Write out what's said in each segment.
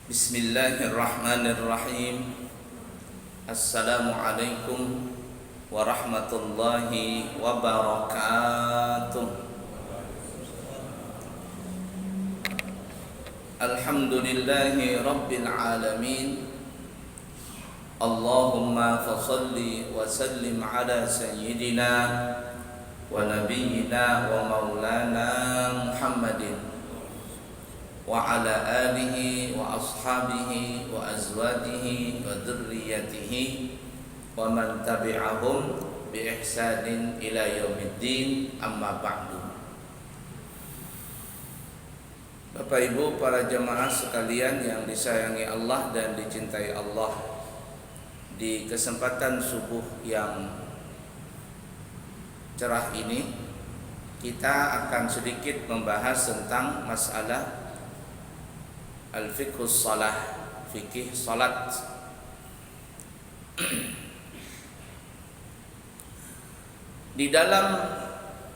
Bismillahirrahmanirrahim. Assalamualaikum warahmatullahi wabarakatuh. Alhamdulillahi rabbil alamin. Allahumma fasalli wa sallim ala sayyidina wa nabiyyina wa maulana Muhammadin wa ala alihi wa ashabihi wa azwajihi wa dzurriyyatihi wa man tabi'ahum bi ihsanin ila yaumiddin, amma ba'du. Bapak Ibu para jemaah sekalian yang disayangi Allah dan dicintai Allah, di kesempatan subuh yang cerah ini kita akan sedikit membahas tentang masalah al-fiqhus shalah, fikih salat. Di dalam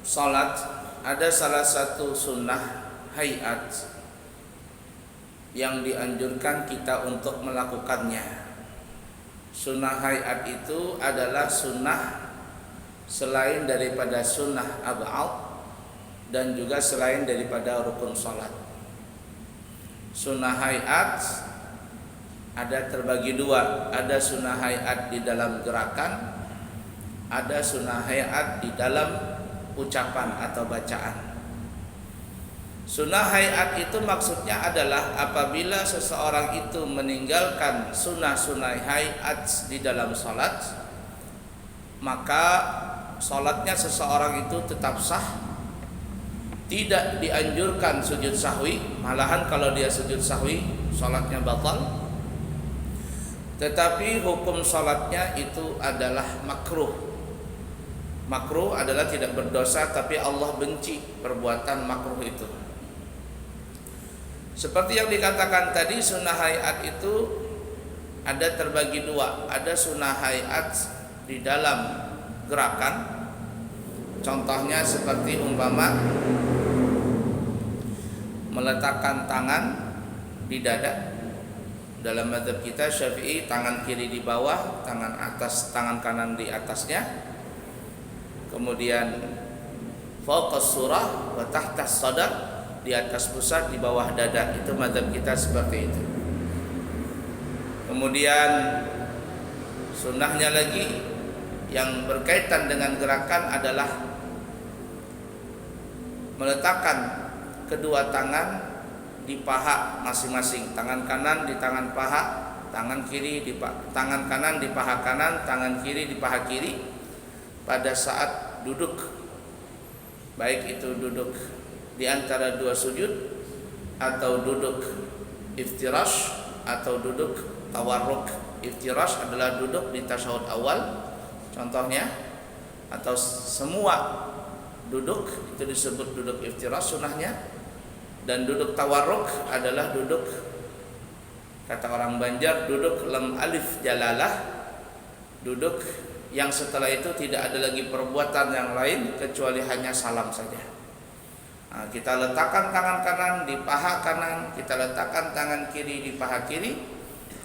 salat ada salah satu sunnah hayat yang dianjurkan kita untuk melakukannya. Sunnah hayat itu adalah sunnah selain daripada sunnah ab'ad dan juga selain daripada rukun salat. Sunnah hayat ada terbagi dua, ada sunnah hayat di dalam gerakan, ada sunnah hayat di dalam ucapan atau bacaan. Sunnah hayat itu maksudnya adalah apabila seseorang itu meninggalkan sunnah-sunnah hayat di dalam salat, maka salatnya seseorang itu tetap sah. Tidak dianjurkan sujud sahwi, malahan kalau dia sujud sahwi salatnya batal. Tetapi hukum salatnya itu adalah makruh. Makruh adalah tidak berdosa, tapi Allah benci perbuatan makruh itu. Seperti yang dikatakan tadi, sunnah hayat itu ada terbagi dua. Ada sunnah hayat di dalam gerakan. Contohnya seperti umpama meletakkan tangan di dada. Dalam mazhab kita Syafi'i, tangan kiri di bawah, tangan atas, tangan kanan di atasnya. Kemudian fawqas surah wa tahtas sadar, di atas pusat, di bawah dada. Itu mazhab kita seperti itu. Kemudian sunnahnya lagi yang berkaitan dengan gerakan adalah meletakkan kedua tangan di paha masing-masing. Tangan kanan di tangan paha, tangan kiri di tangan kanan di paha kanan, tangan kiri di paha kiri pada saat duduk. Baik itu duduk di antara dua sujud, atau duduk iftirash, atau duduk tawarruk. Iftirash adalah duduk di tasyahud awal contohnya, atau semua duduk itu disebut duduk iftirash sunnahnya. Dan duduk tawarruk adalah duduk, kata orang Banjar, duduk lam alif jalalah, duduk yang setelah itu tidak ada lagi perbuatan yang lain kecuali hanya salam saja. Nah, kita letakkan tangan kanan di paha kanan, kita letakkan tangan kiri di paha kiri.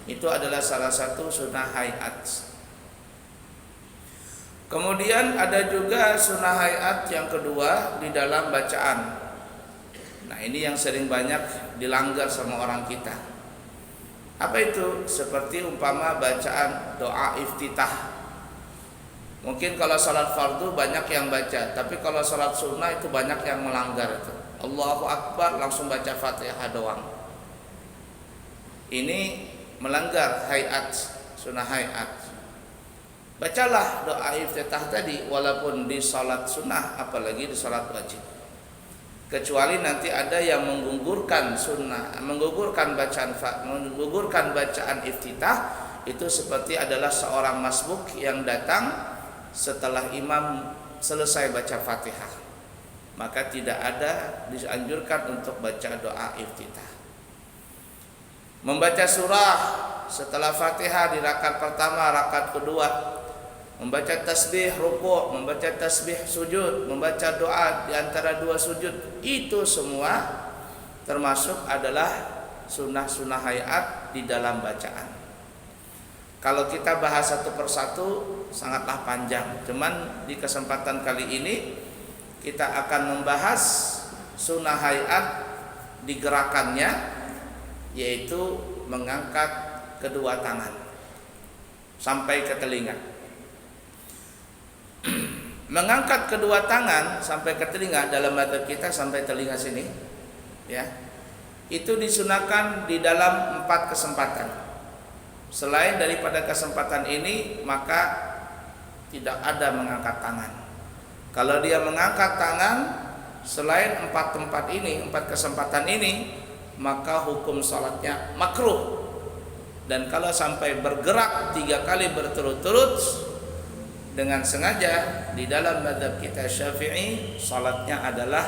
Itu adalah salah satu sunnah hayat. Kemudian ada juga sunnah hayat yang kedua di dalam bacaan. Nah, ini yang sering banyak dilanggar sama orang kita. Apa itu? Seperti umpama bacaan doa iftitah. Mungkin kalau salat fardu banyak yang baca, tapi kalau salat sunnah itu banyak yang melanggar itu. Allahu Akbar langsung baca Fatihah doang. Ini melanggar hayat, sunnah hayat. Bacalah doa iftitah tadi walaupun di salat sunnah, apalagi di salat wajib. Kecuali nanti ada yang menggugurkan sunnah, menggugurkan bacaan iftitah, itu seperti adalah seorang masbuk yang datang setelah imam selesai baca Fatihah. Maka tidak ada dianjurkan untuk baca doa iftitah. Membaca surah setelah Fatihah di rakaat pertama, rakaat kedua, membaca tasbih rukuk, membaca tasbih sujud, membaca doa di antara dua sujud, itu semua termasuk adalah sunnah-sunnah hayat di dalam bacaan. Kalau kita bahas satu persatu sangatlah panjang. Cuman di kesempatan kali ini kita akan membahas sunnah hayat di gerakannya, yaitu mengangkat kedua tangan sampai ke telinga. Mengangkat kedua tangan sampai ke telinga dalam madzhab kita sampai telinga sini, ya. Itu disunahkan di dalam 4 kesempatan. Selain daripada kesempatan ini, maka tidak ada mengangkat tangan. Kalau dia mengangkat tangan selain 4 tempat ini, 4 kesempatan ini, maka hukum salatnya makruh. Dan kalau sampai bergerak 3 kali berturut-turut dengan sengaja, di dalam mazhab kita Syafi'i, salatnya adalah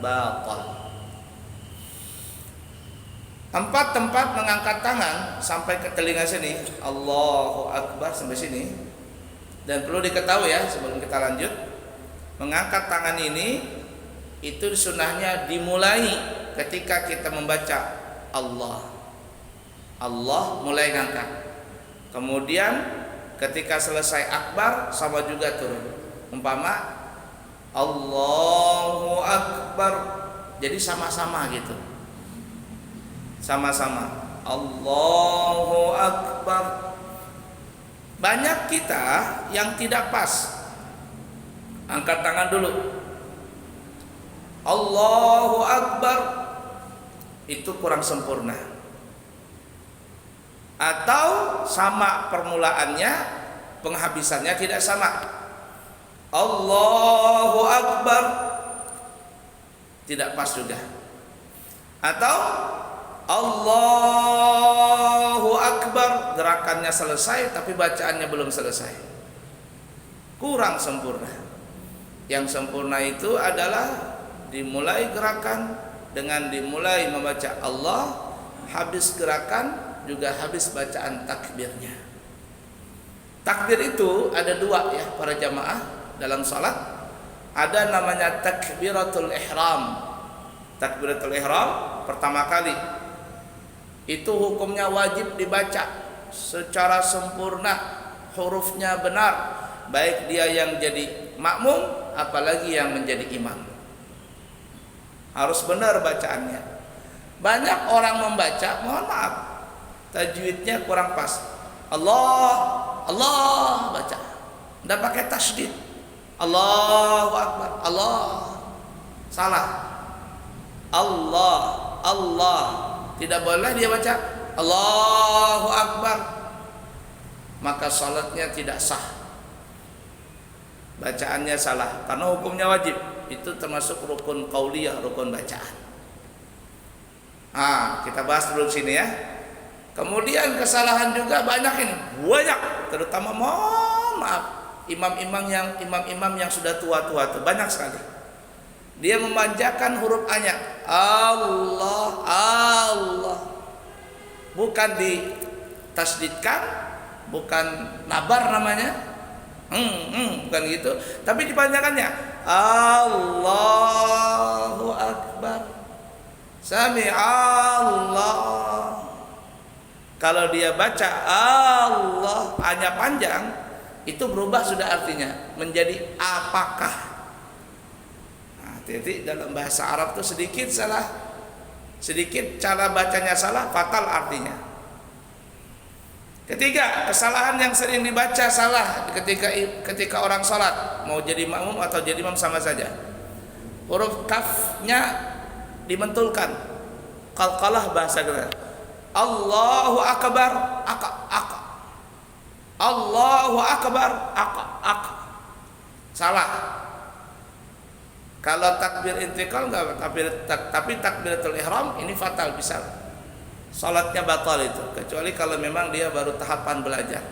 batal. 4 tempat mengangkat tangan sampai ke telinga sini, Allahu Akbar sampai sini. Dan perlu diketahui ya, sebelum kita lanjut, mengangkat tangan ini itu sunnahnya dimulai ketika kita membaca Allah. Allah mulai ngangkat. Kemudian ketika selesai akbar sama juga turun. Umpama Allahu Akbar, jadi sama-sama gitu. Sama-sama Allahu Akbar. Banyak kita yang tidak pas. Angkat tangan dulu, Allahu Akbar, itu kurang sempurna. Atau sama permulaannya, penghabisannya tidak sama. Allahu Akbar, tidak pas juga. Atau Allahu Akbar, gerakannya selesai tapi bacaannya belum selesai, kurang sempurna. Yang sempurna itu adalah dimulai gerakan dengan dimulai membaca Allah, habis gerakan juga habis bacaan takbirnya. Takbir itu ada 2 ya para jamaah dalam salat. Ada namanya takbiratul ihram. Takbiratul ihram pertama kali itu hukumnya wajib dibaca secara sempurna, hurufnya benar, baik dia yang jadi makmum apalagi yang menjadi imam. Harus benar bacaannya. Banyak orang membaca, mohon maaf, tajwidnya kurang pas. Allah, Allah baca, tidak pakai tasydid. Allahu Akbar, Allah, salah. Allah, Allah, tidak boleh dia baca Allahu Akbar, maka salatnya tidak sah, bacaannya salah karena hukumnya wajib. Itu termasuk rukun qauliyah, rukun bacaan. Kita bahas dulu sini ya. Kemudian kesalahan juga banyak ini, banyak, terutama mohon maaf imam-imam yang sudah tua-tua itu banyak sekali. Dia memanjakan huruf A-nya, Allah, Allah, bukan ditasdidkan, bukan nabar namanya, bukan gitu, tapi dipanjangkannya, Allahu Akbar, Sami Allah. Kalau dia baca Allah, A-nya panjang, itu berubah sudah artinya menjadi apakah. Jadi dalam bahasa Arab itu sedikit salah, sedikit cara bacanya salah, fatal artinya. Ketiga, kesalahan yang sering dibaca salah ketika orang sholat, mau jadi makmum atau jadi imam sama saja. Huruf kafnya dimentulkan, qalqalah bahasa kita. Allahu Akbar, Allahu Akbar, salah. Kalau takbir intikal enggak, tapi takbiratul ihram ini fatal, bisa salatnya batal itu, kecuali kalau memang dia baru tahapan belajar.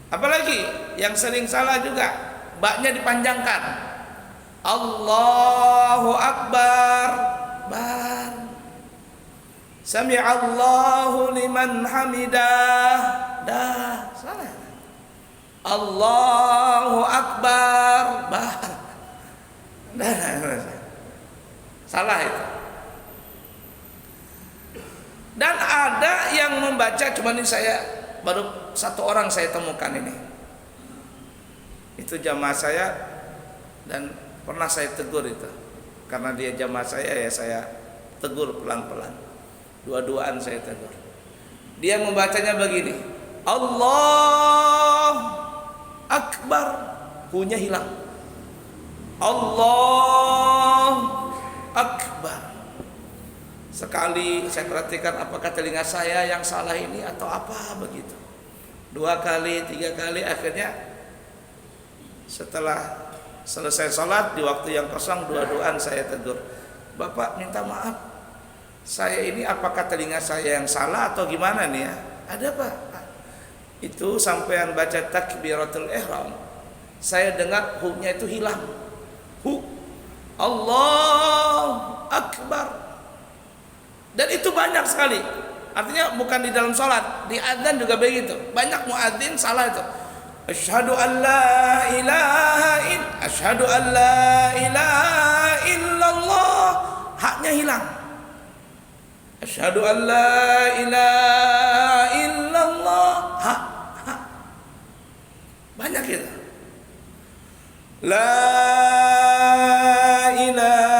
Apalagi yang sering salah juga, baknya dipanjangkan. Allahu Akbar, bar. Sami'allahu liman hamidah, dah, salah. Allahu Akbar, salah itu. ada yang membaca, cuman ini saya baru satu orang saya temukan ini. Itu jamaah saya dan pernah saya tegur itu. Karena dia jamaah saya ya saya tegur pelan-pelan. Dua-duaan saya tegur. Dia membacanya begini. Allah Akbar. Hu-nya hilang. Allah Akbar. Sekali saya perhatikan apakah telinga saya yang salah ini atau apa begitu. 2 kali, 3 kali, akhirnya setelah selesai sholat di waktu yang kosong, dua-duaan saya tegur. Bapak minta maaf, saya ini apakah telinga saya yang salah atau gimana nih ya? Ada Pak. Itu sampean baca takbiratul ihram, saya dengar hu-nya itu hilang. Hu, Allah Akbar. Dan itu banyak sekali. Artinya bukan di dalam sholat, di adzan juga begitu. Banyak muadzin salah itu. Asyhadu an la ilaha illallah. Haknya hilang. Asyhadu an la ilaha illallah. Hak. Banyak itu. La ilaha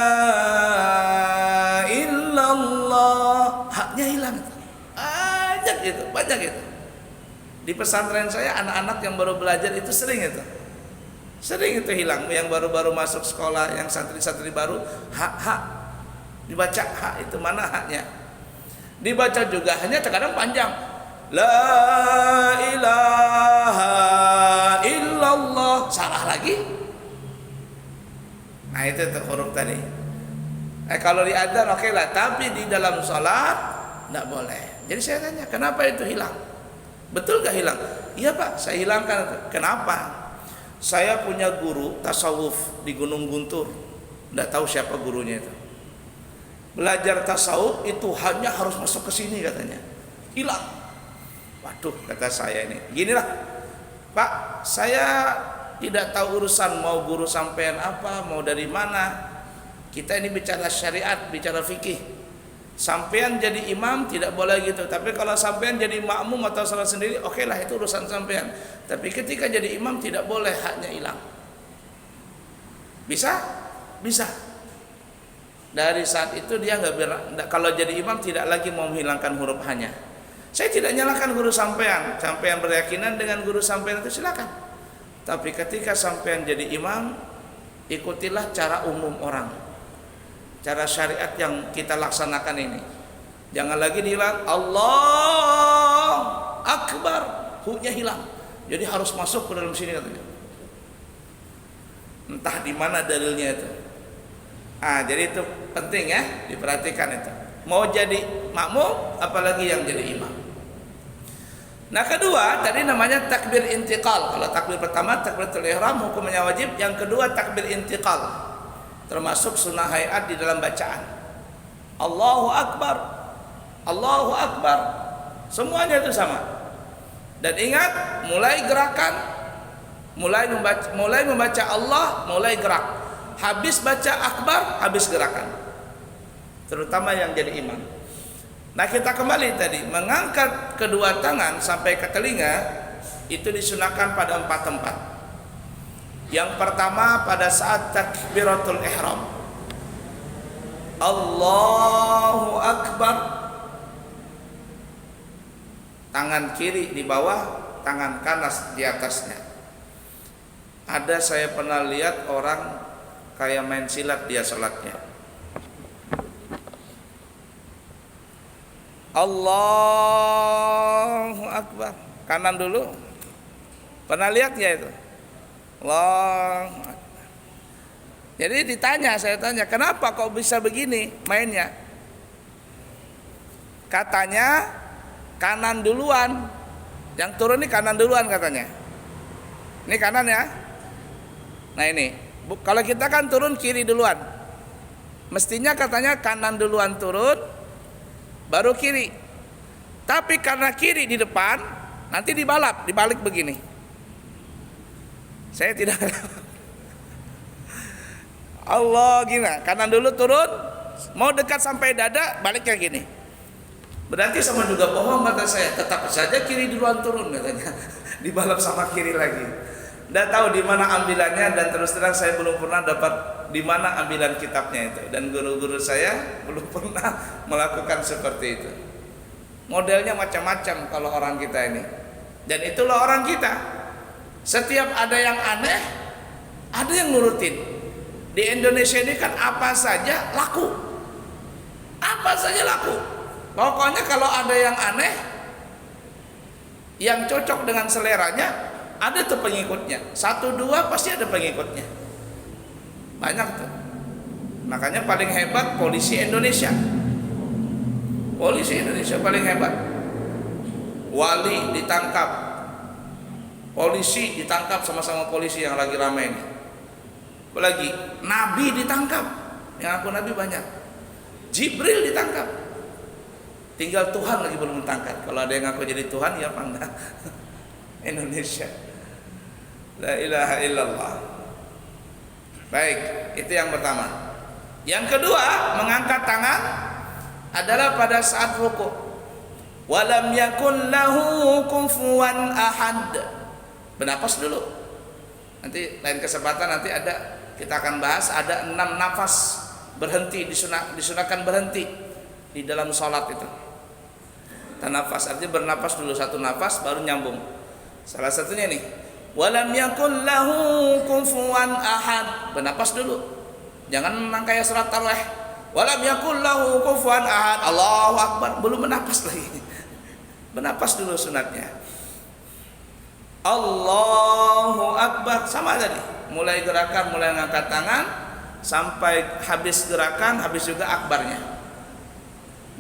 banyak itu. Di pesantren saya anak-anak yang baru belajar itu sering itu hilang. Yang baru-baru masuk sekolah, yang santri-santri baru, hak dibaca, hak itu mana haknya. Dibaca juga hanya terkadang panjang. La ilaha illallah, salah lagi. Nah itu tuh huruf tadi. Kalau di adzan oke lah, tapi di dalam sholat tidak boleh. Jadi saya tanya, kenapa itu hilang? Betul gak hilang? Iya Pak, saya hilangkan. Kenapa? Saya punya guru tasawuf di Gunung Guntur. Tidak tahu siapa gurunya itu. Belajar tasawuf itu hanya harus masuk ke sini katanya. Hilang. Waduh, kata saya ini. Ginilah, Pak, saya tidak tahu urusan mau guru sampean apa, mau dari mana. Kita ini bicara syariat, bicara fikih. Sampean jadi imam tidak boleh gitu, tapi kalau sampean jadi makmum atau salat sendiri, oke lah, itu urusan sampean. Tapi ketika jadi imam tidak boleh haknya hilang. Bisa? Bisa. Dari saat itu dia kalau jadi imam tidak lagi mau menghilangkan huruf hanya. Saya tidak nyalakan guru sampean. Sampean berkeyakinan dengan guru sampean itu silakan. Tapi ketika sampean jadi imam, ikutilah cara umum orang. Cara syariat yang kita laksanakan ini. Jangan lagi dihilang Allah Akbar, hu-nya hilang. Jadi harus masuk ke dalam sini katanya. Entah di mana dalilnya itu. Jadi itu penting ya, diperhatikan itu. Mau jadi makmum, apalagi yang jadi imam. Nah kedua tadi namanya takbir intiqal. Kalau takbir pertama takbiratul ihram hukumnya wajib. Yang kedua takbir intiqal. Termasuk sunnah hayat di dalam bacaan. Allahu Akbar, Allahu Akbar. Semuanya itu sama. Dan ingat, mulai gerakan, mulai membaca Allah, mulai gerak. Habis baca akbar, habis gerakan. Terutama yang jadi imam. Nah kita kembali tadi, mengangkat kedua tangan sampai ke telinga itu disunahkan pada 4 tempat. Yang pertama pada saat takbiratul ihram. Allahu Akbar. Tangan kiri di bawah, tangan kanan di atasnya. Ada saya pernah lihat orang kayak main silat dia salatnya. Allahu Akbar. Kanan dulu. Pernah lihat ya itu? Allah. Jadi saya tanya, kenapa kok bisa begini mainnya? Katanya kanan duluan, yang turun ini kanan duluan katanya. Ini kanan ya. Nah ini, kalau kita kan turun kiri duluan. Mestinya katanya kanan duluan turun, baru kiri. Tapi karena kiri di depan, nanti dibalik begini. Saya tidak. Allah gini, kanan dulu turun, mau dekat sampai dada, baliknya gini. Berarti sama juga bohong kata saya. Tetap saja kiri duluan turun katanya. Dibalap sama kiri lagi. Tidak tahu di mana ambilannya, dan terus terang saya belum pernah dapat di mana ambilan kitabnya itu, dan guru-guru saya belum pernah melakukan seperti itu. Modelnya macam-macam kalau orang kita ini. Dan itulah orang kita. Setiap ada yang aneh, ada yang nurutin. Di Indonesia ini kan apa saja laku. Apa saja laku. Pokoknya kalau ada yang aneh, yang cocok dengan seleranya, ada tuh pengikutnya. 1-2 pasti ada pengikutnya. Banyak tuh. Makanya paling hebat polisi Indonesia. Polisi Indonesia paling hebat. Wali ditangkap, polisi ditangkap, sama-sama polisi yang lagi ramai ini. Apalagi Nabi ditangkap, yang aku Nabi banyak. Jibril ditangkap. Tinggal Tuhan lagi belum ditangkap. Kalau ada yang ngaku jadi Tuhan, ya apa enggak? Indonesia. La ilaha illallah. Baik, itu yang pertama. Yang kedua, mengangkat tangan adalah pada saat rukuk. Walam yakun lahu kufuwan ahad. Bernapas dulu. Nanti lain kesempatan nanti ada, kita akan bahas ada 6 nafas berhenti, disunahkan berhenti di dalam sholat itu. Tanafas artinya bernapas dulu 1 nafas baru nyambung. Salah satunya nih, walam yakun lahu kufuwan ahad. Bernapas dulu. Jangan memang kayak surat tarawih. Walam yakul lahu kufuwan ahad. Allahu akbar, belum bernapas lagi. Bernapas dulu sunatnya. Allahu akbar, sama tadi. Mulai gerakan, mulai ngangkat tangan sampai habis gerakan, habis juga akbarnya.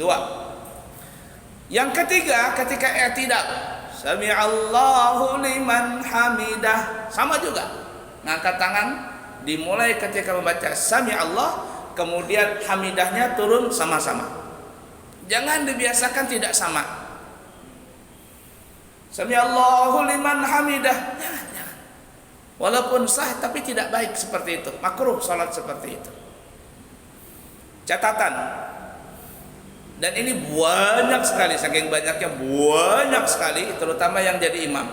2. Yang ketiga, ketika i'tidal, sami'allahu liman hamidah, sama juga. Ngangkat tangan dimulai ketika membaca sami'allah, kemudian hamidahnya turun sama-sama. Jangan dibiasakan tidak sama. Sami'allahu liman hamidah, jangan. Walaupun sah tapi tidak baik seperti itu. Makruh salat seperti itu. Catatan. Dan ini banyak sekali, saking banyaknya banyak sekali, terutama yang jadi imam.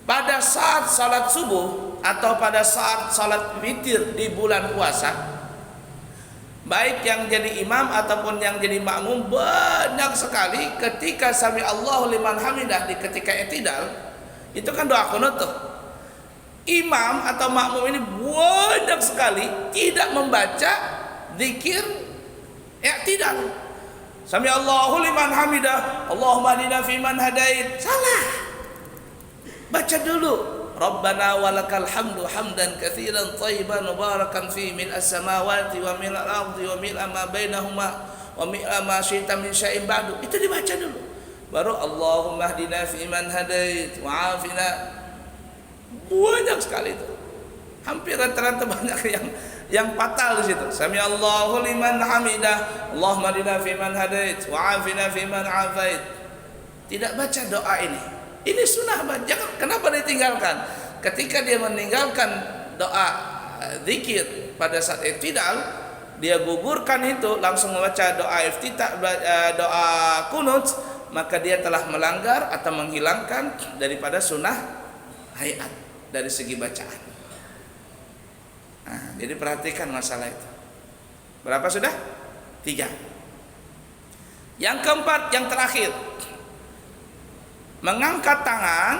Pada saat salat subuh atau pada saat salat witir di bulan puasa, baik yang jadi imam ataupun yang jadi makmum, banyak sekali ketika sami Allahu liman hamidah, di ketika i'tidal, itu kan doa qunut tuh. Imam atau makmum ini banyak sekali tidak membaca zikir i'tidal. Sami Allahu liman hamidah, Allahumma hdina fiman hadait. Salah. Baca dulu. Rabbana walakal hamdu hamdan katsiran thayyiban mubarakan fi mil'as samawati wa mil'al ardi wa mil'a ma bainahuma wa mil'a ma syi'ta min syai'in ba'du. Itu dibaca dulu. Baru Allahumma hdina fiman hadait wa afina. Banyak sekali itu. Hampir rata-rata banyak yang fatal di situ. Sami Allahu liman hamidah, Allahumma hdina fiman hadait wa afina fiman afait. Tidak baca doa ini. Ini sunnah, jangan, kenapa ditinggalkan? Ketika dia meninggalkan doa zikir pada saat i'tidal, dia gugurkan itu, langsung membaca doa iftitah, doa qunut, maka dia telah melanggar atau menghilangkan daripada sunnah hayat dari segi bacaan. Nah, jadi perhatikan masalah itu. Berapa sudah? 3. Yang keempat, yang terakhir, mengangkat tangan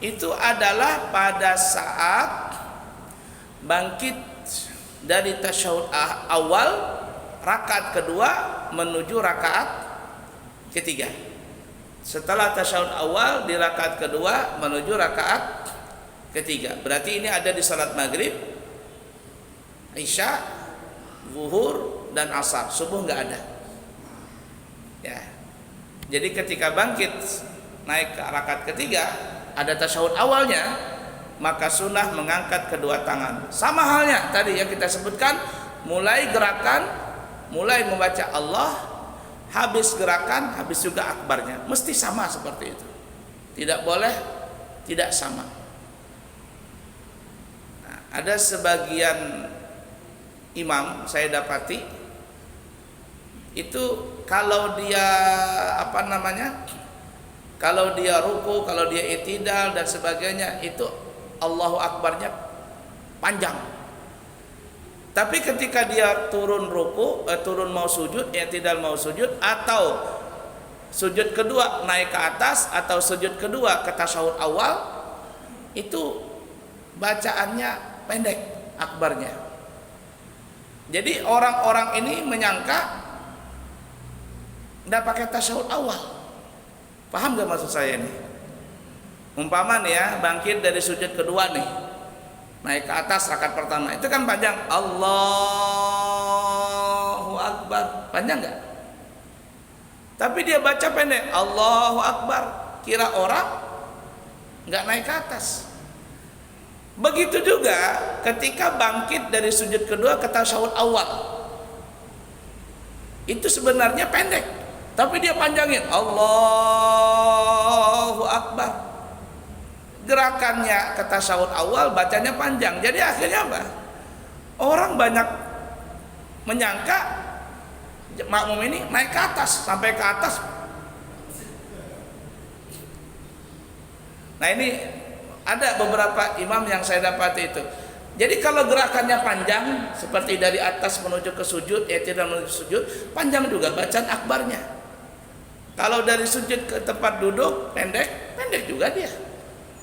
itu adalah pada saat bangkit dari tasyahud awal, rakaat kedua menuju rakaat ketiga. Setelah tasyahud awal di rakaat kedua menuju rakaat ketiga. Berarti ini ada di salat maghrib, isya, zuhur, dan asar. Subuh nggak ada. Ya. Jadi ketika bangkit naik ke rakaat ketiga, ada tasyahud awalnya, maka sunnah mengangkat kedua tangan. Sama halnya tadi yang kita sebutkan, mulai gerakan, mulai membaca Allah, habis gerakan, habis juga akbarnya. Mesti sama seperti itu. Tidak boleh tidak sama. Nah, ada sebagian imam saya dapati itu kalau dia apa namanya, kalau dia ruku, kalau dia i'tidal dan sebagainya, itu Allahu Akbarnya panjang. Tapi ketika dia turun ruku, turun mau sujud, i'tidal mau sujud, atau sujud kedua naik ke atas, atau sujud kedua ke tasyahud awal, itu bacaannya pendek akbarnya. Jadi orang-orang ini menyangka tidak pakai tasyahud awal. Paham gak maksud saya ini? Umpama nih ya, bangkit dari sujud kedua nih, naik ke atas rakaat pertama, itu kan panjang, Allahu Akbar, panjang gak? Tapi dia baca pendek, Allahu Akbar, kira orang nggak naik ke atas. Begitu juga ketika bangkit dari sujud kedua ke tasyahud awal, itu sebenarnya pendek, tapi dia panjangin, Allahu Akbar. Gerakannya ke tasyahud awal, bacanya panjang. Jadi akhirnya apa? Orang banyak menyangka makmum ini naik ke atas, sampai ke atas. Nah, ini ada beberapa imam yang saya dapati itu. Jadi kalau gerakannya panjang, seperti dari atas menuju ke sujud, i'tidal menuju sujud, panjang juga bacaan akbarnya. Kalau dari sujud ke tempat duduk, pendek juga dia.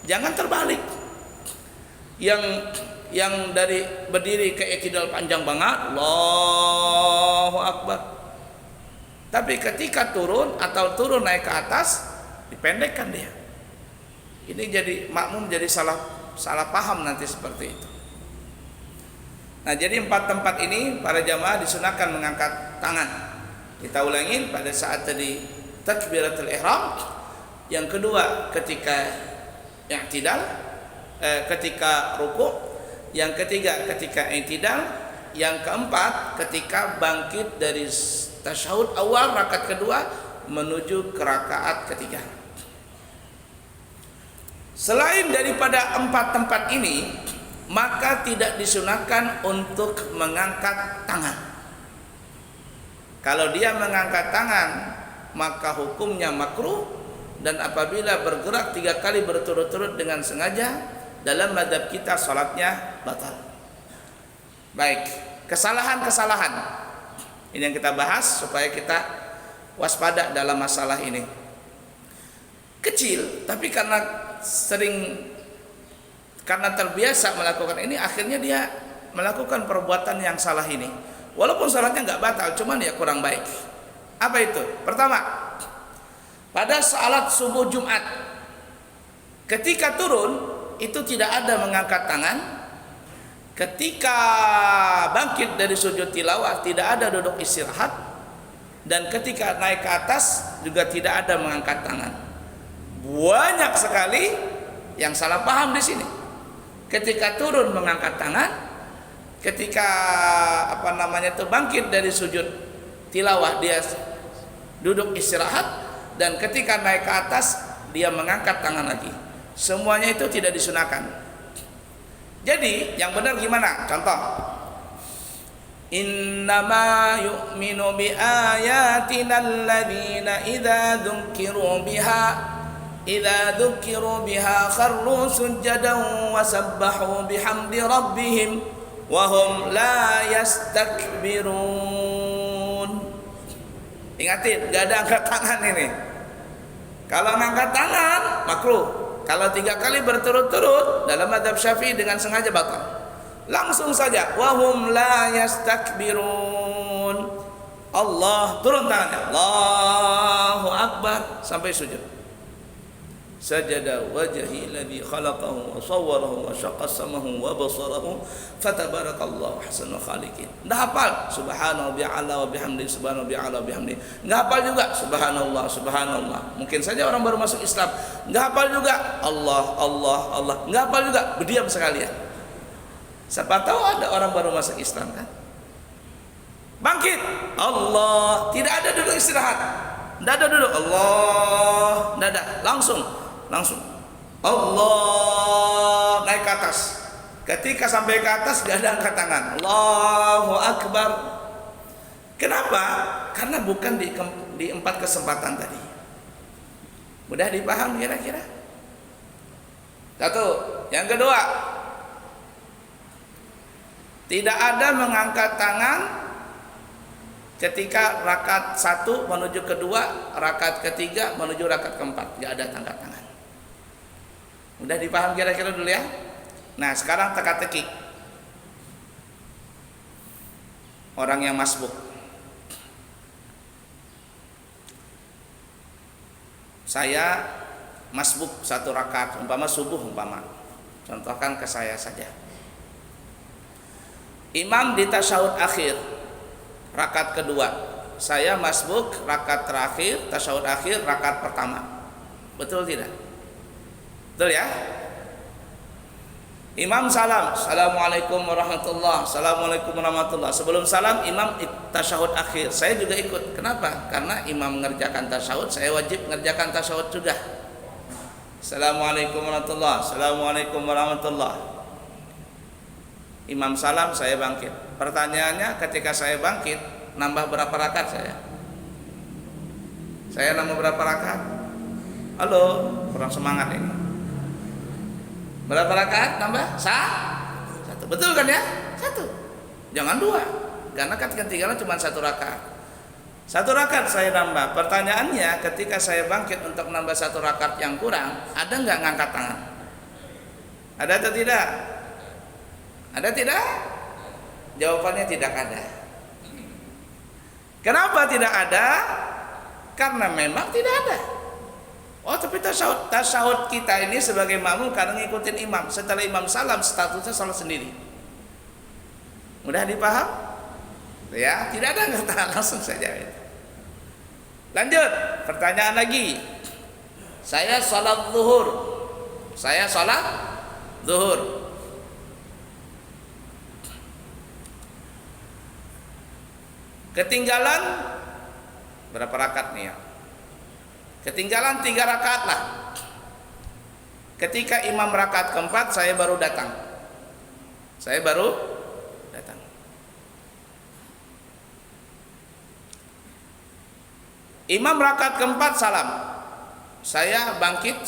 Jangan terbalik. Yang dari berdiri ke i'tidal panjang banget, Allahu Akbar. Tapi ketika turun atau turun naik ke atas, dipendekkan dia. Ini jadi makmum jadi salah paham nanti seperti itu. Nah, jadi 4 tempat ini para jamaah disunahkan mengangkat tangan. Kita ulangin pada saat tadi takbiratul ihram, yang kedua ketika i'tidal, ketika ruku, yang ketiga ketika i'tidal, yang keempat ketika bangkit dari tasyahud awal rakaat kedua menuju ke rakaat ketiga. Selain daripada 4 tempat ini, maka tidak disunahkan untuk mengangkat tangan. Kalau dia mengangkat tangan, maka hukumnya makruh, dan apabila bergerak 3 kali berturut-turut dengan sengaja, dalam mazhab kita salatnya batal. Baik, kesalahan-kesalahan ini yang kita bahas supaya kita waspada dalam masalah ini. Kecil, tapi karena terbiasa melakukan ini, akhirnya dia melakukan perbuatan yang salah ini. Walaupun salatnya nggak batal, cuman ya kurang baik. Apa itu? Pertama, pada salat subuh Jumat, ketika turun itu tidak ada mengangkat tangan. Ketika bangkit dari sujud tilawah tidak ada duduk istirahat, dan ketika naik ke atas juga tidak ada mengangkat tangan. Banyak sekali yang salah paham di sini. Ketika turun mengangkat tangan, ketika bangkit dari sujud tilawah dia duduk istirahat, dan ketika naik ke atas dia mengangkat tangan lagi. Semuanya itu tidak disunahkan. Jadi yang benar gimana? Contoh, innama yu'minu bi ayatina alladhina idza dzukiru biha kharru sujadan wa sabbahu bihamdi rabbihim wa hum la yastakbirun. Ingatin, gak ada angkat tangan ini. Kalau angkat tangan makruh. Kalau 3 kali berturut-turut dalam mazhab Syafi'i dengan sengaja batal. Langsung saja, wa hum la yastakbirun. Allah, turun tangannya, Allahu Akbar sampai sujud. Sajada wajhi alladhi khalaqahu wa sawwarahu wa syaqqa samahu wa basarahu fatabarakallahu ahsanul khaliqin. Enggak hafal subhanahu bi'ala wa bihamdi, subhanahu bi'ala wa bihamdi. Enggak hafal juga subhanallah subhanallah. Mungkin saja orang baru masuk Islam enggak hafal juga Allah Allah Allah. Enggak hafal juga, berdiam sekalian. Siapa tahu ada orang baru masuk Islam kan? Bangkit, Allah, tidak ada duduk istirahat. Tidak ada duduk, Allah, tidak ada, langsung Allah, naik ke atas. Ketika sampai ke atas gak ada angkat tangan, Allahu Akbar. Kenapa? Karena bukan di 4 kesempatan tadi. Mudah dipaham kira-kira? Satu. Yang kedua, tidak ada mengangkat tangan ketika rakaat 1 menuju kedua, rakaat ketiga menuju rakaat keempat. Tidak ada angkat tangan. Mudah dipaham kira-kira dulu ya? Nah, sekarang teka-teki. Orang yang masbuk. Saya masbuk 1 rakaat, umpama subuh umpama. Contohkan ke saya saja. Imam di tasyahud akhir rakaat kedua. Saya masbuk rakaat terakhir, tasyahud akhir rakaat pertama. Betul tidak? Betul ya? Imam salam, assalamualaikum warahmatullah, assalamualaikum warahmatullah. Sebelum salam imam tasyahud akhir. Saya juga ikut. Kenapa? Karena imam mengerjakan tasyahud, saya wajib mengerjakan tasyahud juga. Assalamualaikum warahmatullah, assalamualaikum warahmatullah. Imam salam, saya bangkit. Pertanyaannya, ketika saya bangkit, nambah berapa rakaat saya? Saya nambah berapa rakaat? Halo, kurang semangat ini. Berapa rakaat nambah? 1. Betul kan ya? 1. Jangan 2. Karena kan ketinggalan cuma 1 rakaat. 1 rakaat saya nambah. Pertanyaannya, ketika saya bangkit untuk nambah 1 rakaat yang kurang, ada nggak ngangkat tangan? Ada atau tidak? Ada tidak? Jawabannya tidak ada. Kenapa tidak ada? Karena memang tidak ada. Oh, tapi tasawuf kita ini sebagai makmum karena ngikutin imam. Setelah imam salam, statusnya salat sendiri. Mudah dipaham? Ya, tidak ada angkat tangan, langsung saja. Lanjut, pertanyaan lagi. Saya salat zuhur. Saya salat zuhur. Ketinggalan berapa rakaat nih ya? Ketinggalan 3 rakaat lah. Ketika imam rakaat keempat, saya baru datang. Saya baru datang. Imam rakaat keempat salam. Saya bangkit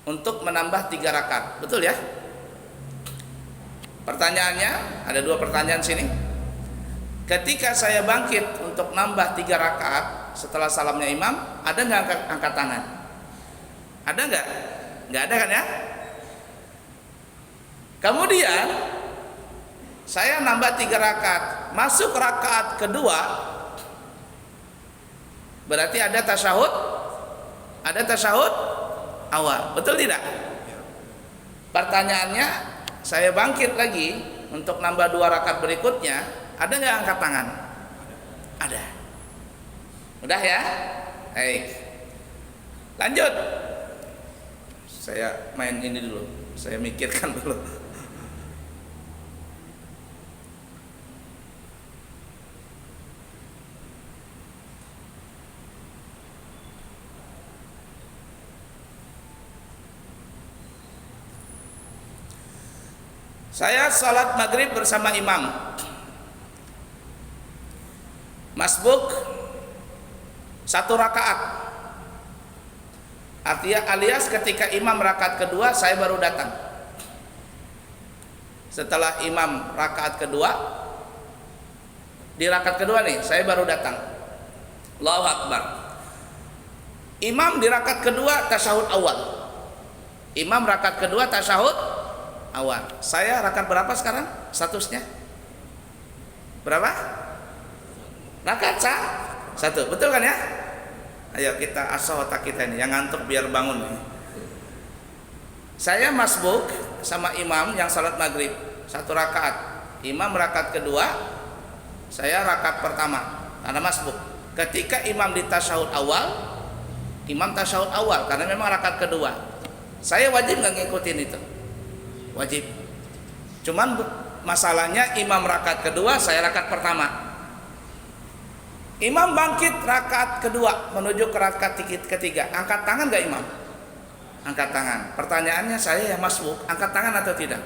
untuk menambah 3 rakaat. Betul ya? Pertanyaannya, ada 2 pertanyaan sini. Ketika saya bangkit untuk nambah 3 rakaat setelah salamnya imam, ada nggak angkat tangan? Ada nggak? Nggak ada kan ya? Kemudian saya nambah 3 rakaat, masuk rakaat kedua, berarti ada tasyahud awal. Betul tidak? Pertanyaannya, saya bangkit lagi untuk nambah 2 rakaat berikutnya, ada nggak angkat tangan? Ada. Udah ya? Baik. Lanjut. Saya main ini dulu. Saya mikirkan dulu. Saya salat maghrib bersama imam. Masbuk 1 rakaat. Artinya alias ketika imam rakaat kedua, saya baru datang. Setelah imam rakaat kedua, di rakaat kedua nih, saya baru datang. Allahu Akbar. Imam di rakaat kedua tasyahud awal. Imam rakaat kedua tasyahud awal. Saya rakaat berapa sekarang? Statusnya berapa? Rakaat 1. Betul kan ya? Ayo kita asah otak kita ini, yang ngantuk biar bangun nih. Saya masbuk sama imam yang salat maghrib 1 rakaat. Imam rakaat kedua, saya rakaat pertama karena masbuk. Ketika imam di tasyahud awal, imam tasyahud awal karena memang rakaat kedua. Saya wajib nggak ngikutin itu? Wajib. Cuman masalahnya imam rakaat kedua, saya rakaat pertama. Imam bangkit rakaat kedua menuju ke rakaat ketiga, angkat tangan gak imam? Angkat tangan. Pertanyaannya, saya yang masbuk, angkat tangan atau tidak?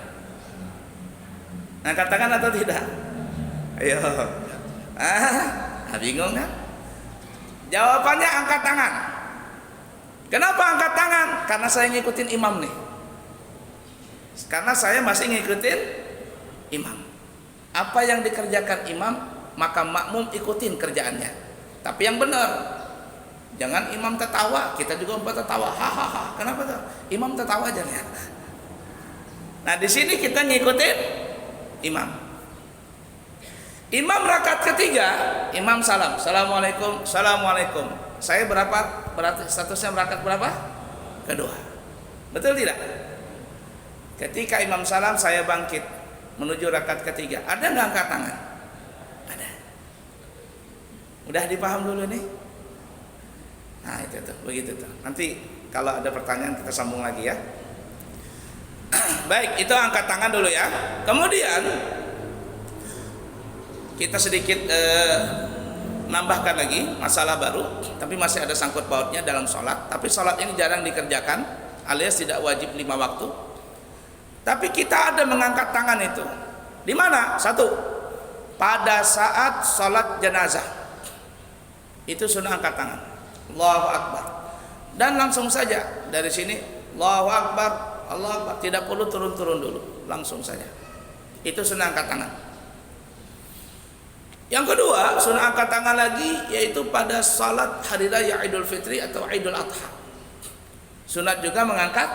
Angkat tangan atau tidak? Ayo, Bingung kan? Jawabannya angkat tangan. Kenapa angkat tangan? Karena saya ngikutin imam nih. Karena saya masih ngikutin imam. Apa yang dikerjakan imam, maka makmum ikutin kerjaannya. Tapi yang benar. Jangan imam tertawa, kita juga tertawa. Hahaha. Kenapa tuh? Imam tertawa aja ya. Nah, di sini kita ngikutin imam. Imam rakaat ketiga, imam salam. Assalamualaikum, assalamualaikum. Saya berapa? Berarti statusnya rakaat berapa? Kedua. Betul tidak? Ketika imam salam, saya bangkit menuju rakaat ketiga. Ada nggak angkat tangan? Ada. Udah dipaham dulu nih? Nah, itu tuh, begitu tuh. Nanti kalau ada pertanyaan kita sambung lagi ya. Baik, itu angkat tangan dulu ya. Kemudian kita sedikit nambahkan lagi masalah baru, tapi masih ada sangkut pautnya dalam sholat. Tapi sholat ini jarang dikerjakan, alias tidak wajib 5 waktu. Tapi kita ada mengangkat tangan itu. Di mana? Satu, pada saat sholat jenazah. Itu sunnah angkat tangan. Allahu Akbar. Dan langsung saja dari sini Allahu Akbar, Allahu Akbar. Tidak perlu turun-turun dulu, langsung saja. Itu sunnah angkat tangan. Yang kedua, sunnah angkat tangan lagi yaitu pada salat hari raya Idul Fitri atau Idul Adha. Sunat juga mengangkat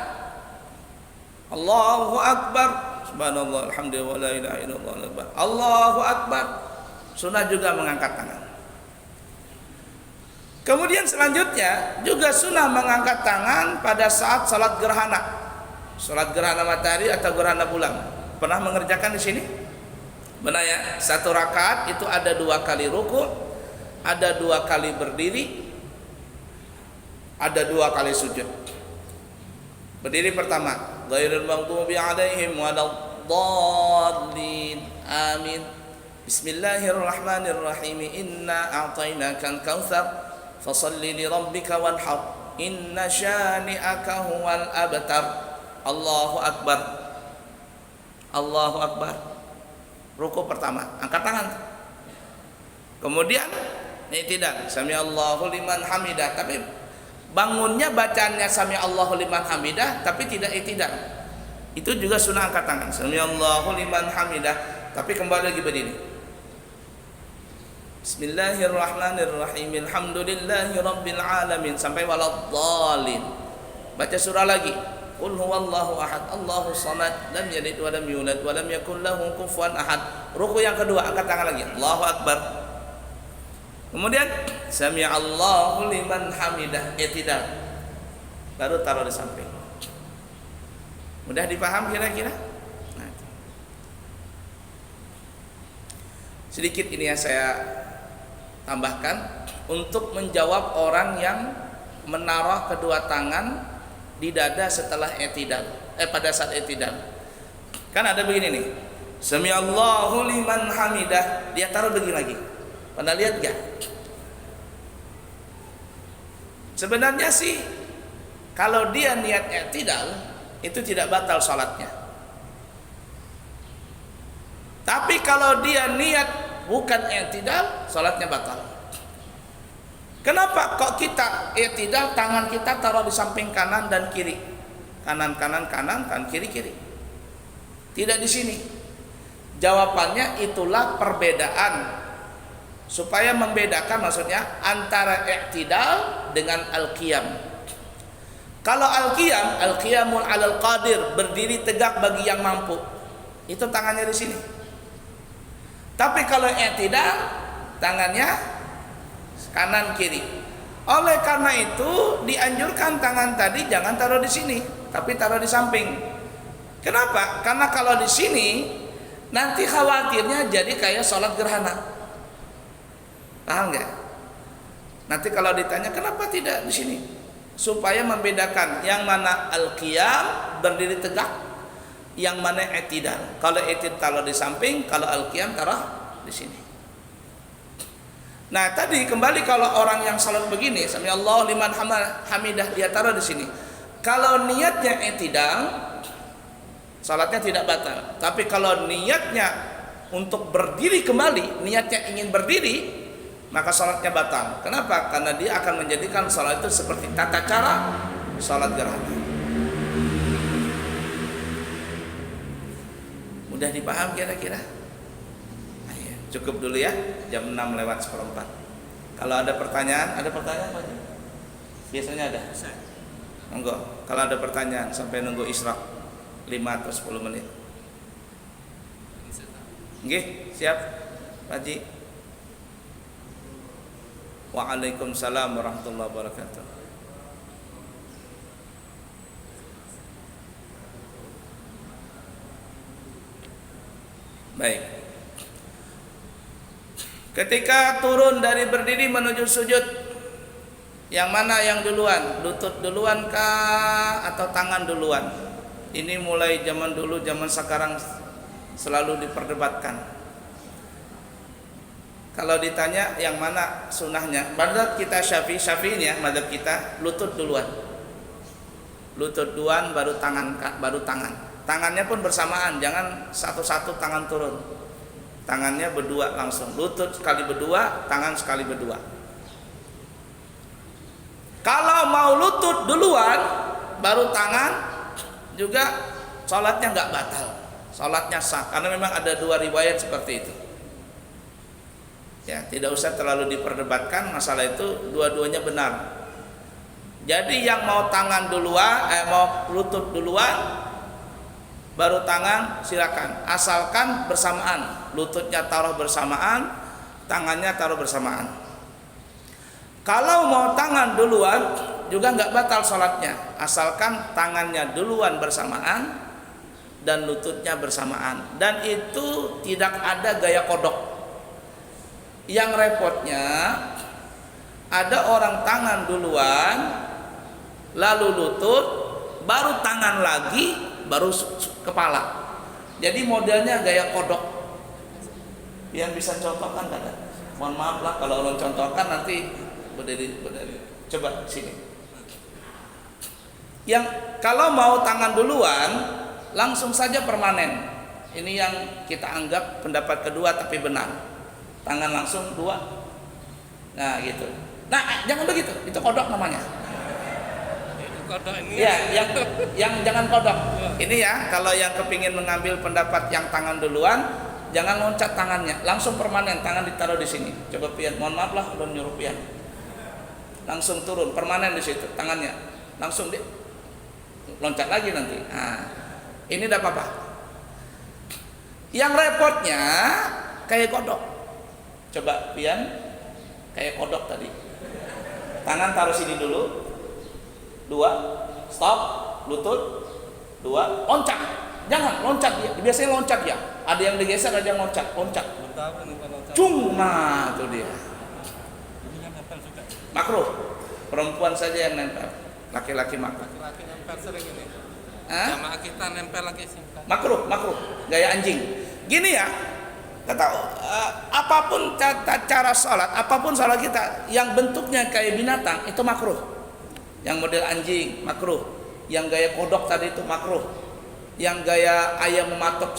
Allahu Akbar, subhanallah, alhamdulillah, wa la ilaha illallah, Allahu Akbar. Sunat juga mengangkat tangan. Kemudian selanjutnya juga sunnah mengangkat tangan pada saat salat gerhana. Salat gerhana matahari atau gerhana bulan. Pernah mengerjakan di sini? Benar ya? Satu rakaat itu ada 2 kali ruku, ada 2 kali berdiri, ada 2 kali sujud. Berdiri pertama, ghairil maghdubi 'alaihim waladdallin. Amin. Bismillahirrahmanirrahim. Inna a'tainakal kautsar fasalli li rabbika wanhar inna syani'aka huwal abtar. Allahu Akbar, Allahu Akbar. Ruku pertama, angkat tangan. Kemudian i'tidal, sami Allahu liman hamidah. Tapi bangunnya bacaannya sami Allahu liman hamidah, tapi tidak i'tidal. Itu juga sunnah angkat tangan, sami Allahu liman hamidah, tapi kembali lagi berdiri. Bismillahirrahmanirrahim. Alhamdulillahi rabbil alamin sampai waladdallin. Baca surah lagi. Qul huwallahu ahad, Allahu samad, lam yalid wa lam yulad wa lam yakul lahu kufuwan ahad. Ruku yang kedua, angkat tangan lagi. Allahu Akbar. Kemudian sami'allahu liman hamidah, i'tidal. Baru taruh di samping. Mudah dipaham kira-kira? Nah. Sedikit ini yang saya tambahkan untuk menjawab orang yang menaruh kedua tangan di dada setelah i'tidal, pada saat i'tidal. Kan ada begini nih. Sami'allahu liman hamidah, dia taruh begini lagi. Pernah lihat gak? Sebenarnya sih kalau dia niat i'tidal itu tidak batal salatnya. Tapi kalau dia niat bukan i'tidal, salatnya batal. Kenapa kok kita i'tidal, tangan kita taruh di samping kanan dan kiri? Kanan kanan kanan, kan kiri kiri. Tidak di sini. Jawabannya itulah perbedaan. Supaya membedakan maksudnya antara i'tidal dengan al-qiyam. Kalau al-qiyam, al-qiyamul 'alal qadir, berdiri tegak bagi yang mampu. Itu tangannya di sini. Tapi kalau i'tidal, tangannya kanan kiri. Oleh karena itu dianjurkan tangan tadi jangan taruh di sini, tapi taruh di samping. Kenapa? Karena kalau di sini nanti khawatirnya jadi kayak sholat gerhana. Paham nggak? Nanti kalau ditanya kenapa tidak di sini, supaya membedakan yang mana al-qiyam berdiri tegak, yang mana i'tidal. Kalau i'tidal taruh di samping, kalau al-qiyam taruh di sini. Nah tadi kembali kalau orang yang salat begini, sami Allahu liman hamidah, dia taruh di sini. Kalau niatnya i'tidal, salatnya tidak batal. Tapi kalau niatnya untuk berdiri kembali, niatnya ingin berdiri, maka sholatnya batal. Kenapa? Karena dia akan menjadikan sholat itu seperti tata cara sholat gerhana. Mudah dipaham kira-kira? Ayo, cukup dulu ya, jam 6:04. Kalau ada pertanyaan Pak? Biasanya ada. Monggo. Kalau ada pertanyaan sampai nunggu isyraq 5 atau 10 menit. Nggih, siap, Pak Haji. Waalaikumsalam warahmatullahi wabarakatuh. Baik. Ketika turun dari berdiri menuju sujud, yang mana yang duluan? Lutut duluan kah atau tangan duluan? Ini mulai zaman dulu, zaman sekarang selalu diperdebatkan. Kalau ditanya yang mana sunnahnya, madzhab kita Syafi'iyah, madzhab kita lutut duluan. Lutut duluan baru tangan. Tangannya pun bersamaan, jangan satu-satu tangan turun. Tangannya berdua langsung. Lutut sekali berdua, tangan sekali berdua. Kalau mau lutut duluan baru tangan juga sholatnya nggak batal, sholatnya sah, karena memang ada 2 riwayat seperti itu. Ya, tidak usah terlalu diperdebatkan masalah itu, dua-duanya benar. Jadi yang mau tangan duluan, mau lutut duluan, baru tangan silakan, asalkan bersamaan, lututnya taruh bersamaan, tangannya taruh bersamaan. Kalau mau tangan duluan juga nggak batal sholatnya, asalkan tangannya duluan bersamaan dan lututnya bersamaan, dan itu tidak ada gaya kodok. Yang repotnya ada orang tangan duluan lalu lutut baru tangan lagi baru kepala, jadi modelnya gaya kodok. Yang bisa contohkan kan? Mohon maaf lah kalau orang contohkan nanti berdiri. Coba sini. Yang kalau mau tangan duluan langsung saja permanen. Ini yang kita anggap pendapat kedua tapi benar. Tangan langsung 2. Nah gitu. Nah jangan begitu, itu kodok namanya. Kodok ini ya, yang jangan kodok. Ini ya, kalau yang kepingin mengambil pendapat yang tangan duluan, jangan loncat tangannya, langsung permanen, tangan ditaruh di sini. Coba pian, mohon maaf lah belum nyuruh pian. Langsung turun, permanen di situ, tangannya langsung di loncat lagi nanti. Nah, ini tidak apa-apa. Yang repotnya kayak kodok. Coba pian, kayak kodok tadi. Tangan taruh sini dulu. 2, stop, lutut. 2, loncat. Jangan loncat dia. Biasanya loncat ya. Ada yang digeser, ada yang loncat. Cung, nah itu dia. Makruh. Perempuan saja yang nempel. Laki-laki makruh. Laki-laki nempel sering ini. Jamaah kita nempel lagi singkat. Makruh. Gaya anjing. Gini ya. Kata apapun cara sholat, apapun sholat kita yang bentuknya kayak binatang itu makruh. Yang model anjing makruh, yang gaya kodok tadi itu makruh, yang gaya ayam mematok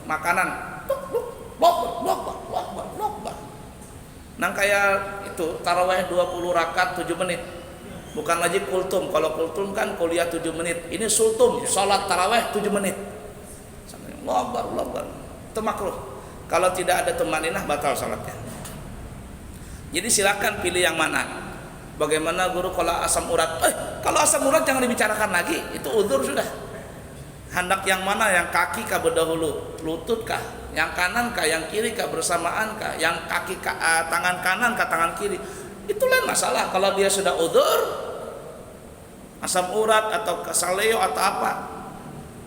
makanan, nang kayak itu taraweh 20 rakaat 7 menit, bukan lagi kultum. Kalau kultum kan kuliah 7 menit, ini sultum, sholat taraweh 7 menit, itu makruh. Kalau tidak ada tumaninah batal salatnya. Jadi silakan pilih yang mana. Bagaimana guru kalau asam urat? Kalau asam urat jangan dibicarakan lagi, itu udzur sudah. Hendak yang mana? Yang kaki kah berdahulu, lutut kah, yang kanan kah, yang kiri kah, bersamaan kah, yang kaki kah, tangan kanan kah, tangan kiri. Itu lain masalah. Kalau dia sudah udzur, asam urat atau kesaleo atau apa,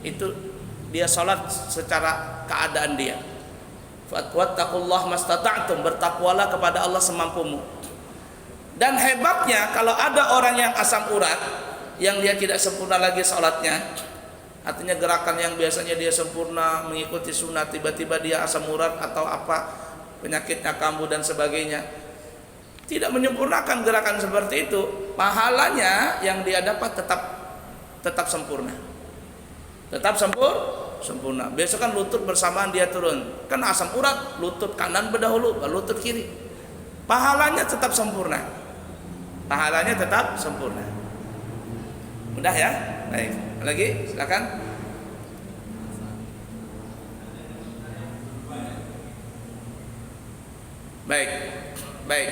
itu dia salat secara keadaan dia. Wattaqullah mastata'tum, bertakwalah kepada Allah semampumu. Dan hebatnya kalau ada orang yang asam urat, yang dia tidak sempurna lagi salatnya, artinya gerakan yang biasanya dia sempurna mengikuti sunat, tiba-tiba dia asam urat atau apa penyakitnya kambuh dan sebagainya, tidak menyempurnakan gerakan seperti itu, pahalanya yang dia dapat tetap sempurna, sempurna. Biasa kan lutut bersamaan dia turun. Kan asam urat, lutut kanan berdahulu, baru lutut kiri. Pahalanya tetap sempurna. Pahalanya tetap sempurna. Mudah ya? Baik. Lagi, silakan. Baik. Baik.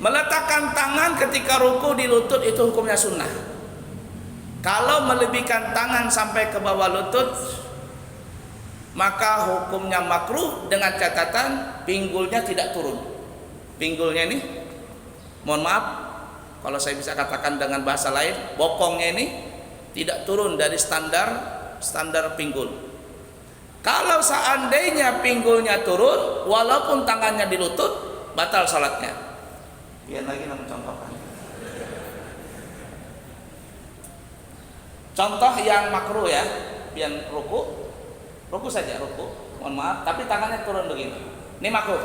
Meletakkan tangan ketika ruku di lutut itu hukumnya sunnah. Kalau melebihkan tangan sampai ke bawah lutut, maka hukumnya makruh dengan catatan pinggulnya tidak turun. Pinggulnya ini, mohon maaf kalau saya bisa katakan dengan bahasa lain, bokongnya ini tidak turun dari standar pinggul. Kalau seandainya pinggulnya turun, walaupun tangannya di lutut, batal salatnya. Biar lagi mencontohkan. Contoh yang makruh ya, biar ruku saja ruku, mohon maaf, tapi tangannya turun begini. Ini makruh.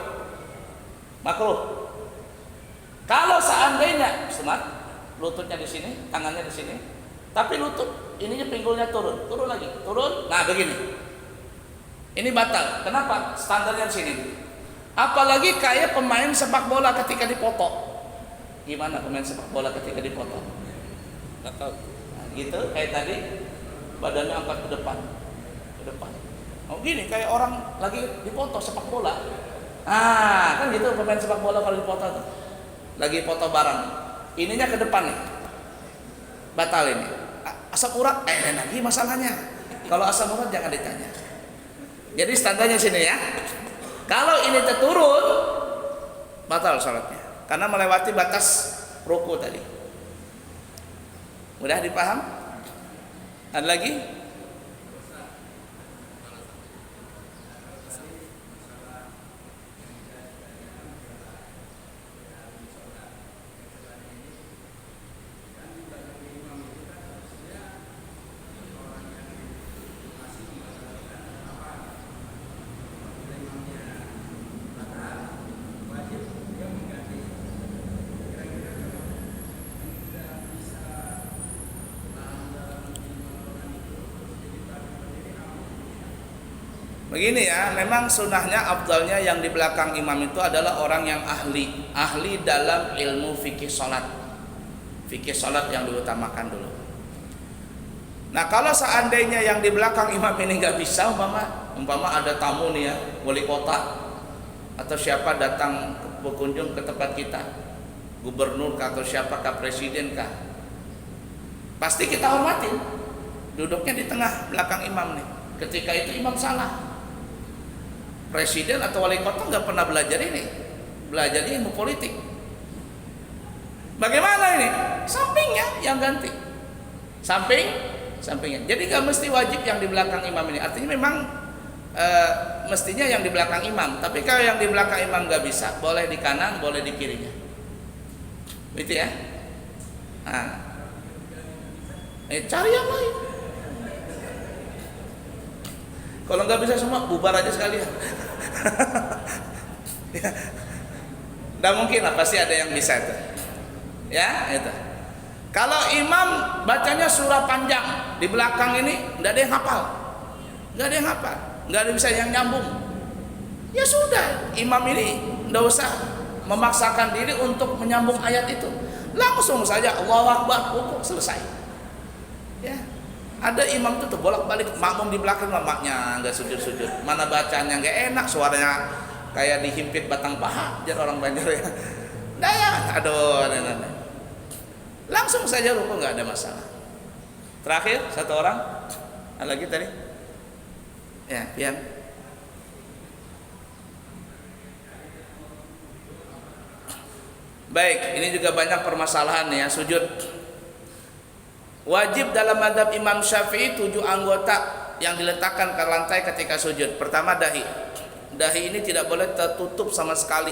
Kalau seandainya, lututnya di sini, tangannya di sini, tapi lutut ininya pinggulnya turun lagi, nah begini. Ini batal. Kenapa? Standarnya di sini. Apalagi kayak pemain sepak bola ketika dipoto. Gimana pemain sepak bola ketika dipoto? Nggak tahu. Nah, gitu kayak tadi badannya angkat ke depan. Oh gini kayak orang lagi dipoto sepak bola. Kan gitu pemain sepak bola kalau dipoto tuh. Lagi foto bareng. Ininya ke depan nih. Batal ini. Asam urat lagi masalahnya. Kalau asam urat jangan ditanya. Jadi standarnya sini ya. Kalau ini terturun, batal salatnya karena melewati batas ruku tadi. Mudah dipaham? Ada lagi? Begini ya, memang sunnahnya afdalnya yang di belakang imam itu adalah orang yang ahli dalam ilmu fikih salat yang diutamakan dulu. Nah kalau seandainya yang di belakang imam ini nggak bisa, umpama ada tamu nih ya, wali kota atau siapa datang berkunjung ke tempat kita, gubernur kah atau siapakah, presiden kah, pasti kita hormatin, duduknya di tengah belakang imam nih. Ketika itu imam salah, presiden atau wali kota nggak pernah belajar ilmu politik. Bagaimana ini? Sampingnya yang ganti, sampingnya. Jadi nggak mesti wajib yang di belakang imam ini. Artinya memang mestinya yang di belakang imam. Tapi kalau yang di belakang imam nggak bisa, boleh di kanan, boleh di kirinya. Gitu ya. Cari yang lain. Kalau nggak bisa semua, bubar aja sekalian. Ya. Nggak mungkin lah, pasti ada yang bisa itu. Ya, itu. Kalau imam bacanya surah panjang, di belakang ini nggak ada yang hafal, nggak ada bisa yang nyambung. Ya sudah, imam ini nggak usah memaksakan diri untuk menyambung ayat itu. Langsung saja Allahu Akbar, rukuk, selesai. Ya. Ada imam tuh bolak-balik, makmum di belakang maknya nggak sujud-sujud, mana bacanya nggak enak, suaranya kayak dihimpit batang paha, jadi orang Banjar ya. Aduh, langsung saja rukuk, nggak ada masalah. Terakhir satu orang, ada lagi tadi, ya Pian. Baik, ini juga banyak permasalahan ya sujud. Wajib dalam mazhab Imam Syafi'i 7 anggota yang diletakkan ke lantai ketika sujud. Pertama dahi. Dahi ini tidak boleh tertutup sama sekali.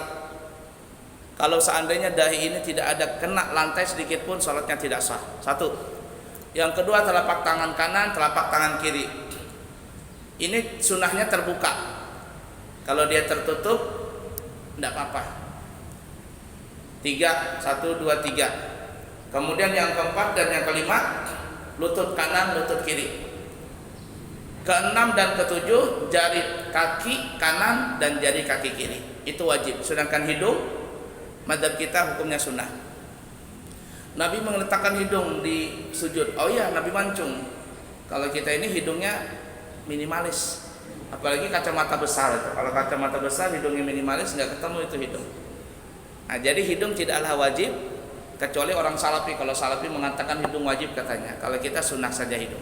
Kalau seandainya dahi ini tidak ada kena lantai sedikit pun, salatnya tidak sah. Satu. Yang kedua telapak tangan kanan, telapak tangan kiri. Ini sunnahnya terbuka. Kalau dia tertutup, tidak apa-apa. 3, 1, 2, 3. Kemudian yang keempat dan yang kelima, lutut kanan, lutut kiri. Keenam dan ketujuh, jari kaki kanan dan jari kaki kiri. Itu wajib. Sedangkan hidung, mazhab kita hukumnya sunnah. Nabi meletakkan hidung di sujud. Oh iya, Nabi mancung. Kalau kita ini hidungnya minimalis. Apalagi kacamata besar itu. Kalau kacamata besar hidungnya minimalis, nggak ketemu itu hidung. Nah, jadi hidung tidaklah wajib kecuali orang salafi. Kalau salafi mengatakan hidung wajib katanya. Kalau kita sunnah saja hidung.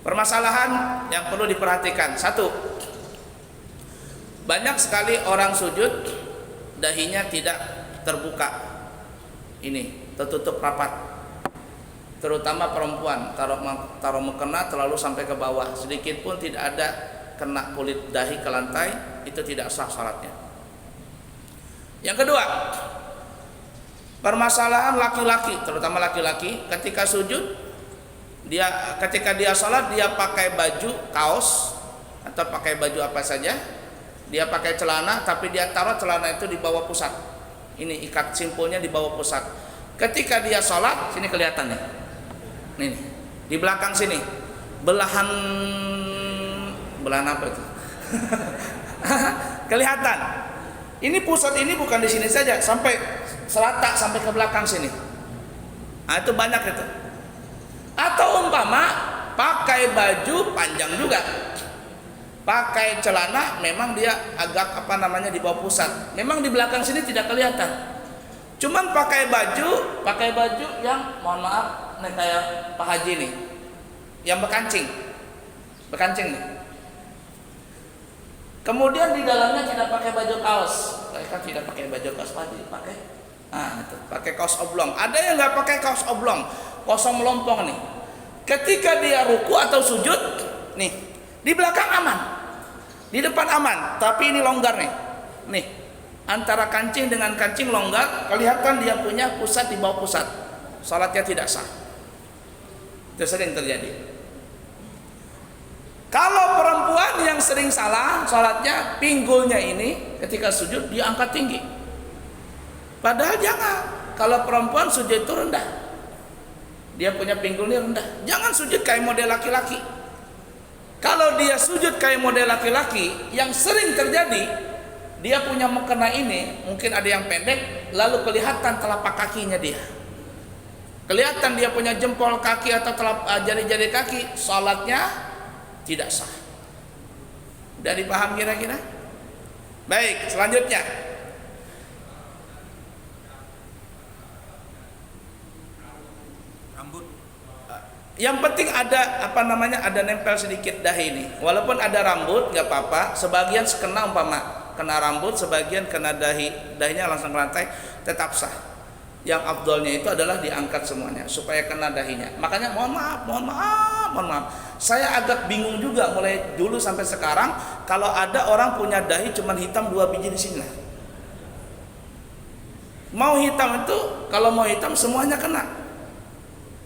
Permasalahan yang perlu diperhatikan. Satu, banyak sekali orang sujud dahinya tidak terbuka. Ini tertutup rapat. Terutama perempuan taruh mukena terlalu sampai ke bawah, sedikit pun tidak ada kena kulit dahi ke lantai, itu tidak sah salatnya. Yang kedua, permasalahan laki-laki, terutama laki-laki ketika sujud, ketika dia salat dia pakai baju kaos atau pakai baju apa saja, dia pakai celana tapi dia taruh celana itu di bawah pusat. Ini ikat simpulnya di bawah pusat. Ketika dia salat, sini kelihatan nih. Nih, di belakang sini. Belahan apa itu? Kelihatan. Ini pusat ini bukan di sini saja, sampai selata sampai ke belakang sini. Nah, itu banyak itu. Atau umpama pakai baju panjang juga. Pakai celana memang dia agak di bawah pusat. Memang di belakang sini tidak kelihatan. Cuman pakai baju yang mohon maaf nih kayak Pak Haji nih, yang bekancing nih. Kemudian di dalamnya tidak pakai baju kaos, mereka tidak pakai baju kaos padi, pakai kaos oblong. Ada yang nggak pakai kaos oblong, kosong melompong nih. Ketika dia ruku atau sujud, nih di belakang aman, di depan aman, tapi ini longgar nih. Antara kancing dengan kancing longgar, kelihatan dia punya pusat di bawah pusat. Salatnya tidak sah. Itu sering terjadi. Kalau perempuan yang sering salah salatnya, pinggulnya ini ketika sujud dia angkat tinggi. Padahal jangan. Kalau perempuan sujud itu rendah, dia punya pinggulnya rendah. Jangan sujud kayak model laki-laki. Kalau dia sujud kayak model laki-laki, yang sering terjadi, dia punya mukena ini, mungkin ada yang pendek, lalu kelihatan telapak kakinya dia. Kelihatan dia punya jempol kaki atau jari-jari kaki, salatnya tidak sah. Udah dipaham kira-kira? Baik, selanjutnya. Rambut. Yang penting ada ada nempel sedikit dahi ini. Walaupun ada rambut nggak apa-apa, sebagian kena kena rambut, sebagian kena dahinya langsung ke lantai, tetap sah. Yang afdolnya itu adalah diangkat semuanya supaya kena dahinya. Makanya mohon maaf. Saya agak bingung juga mulai dulu sampai sekarang kalau ada orang punya dahi cuman hitam 2 biji di sini. Mau hitam itu, kalau mau hitam semuanya kena.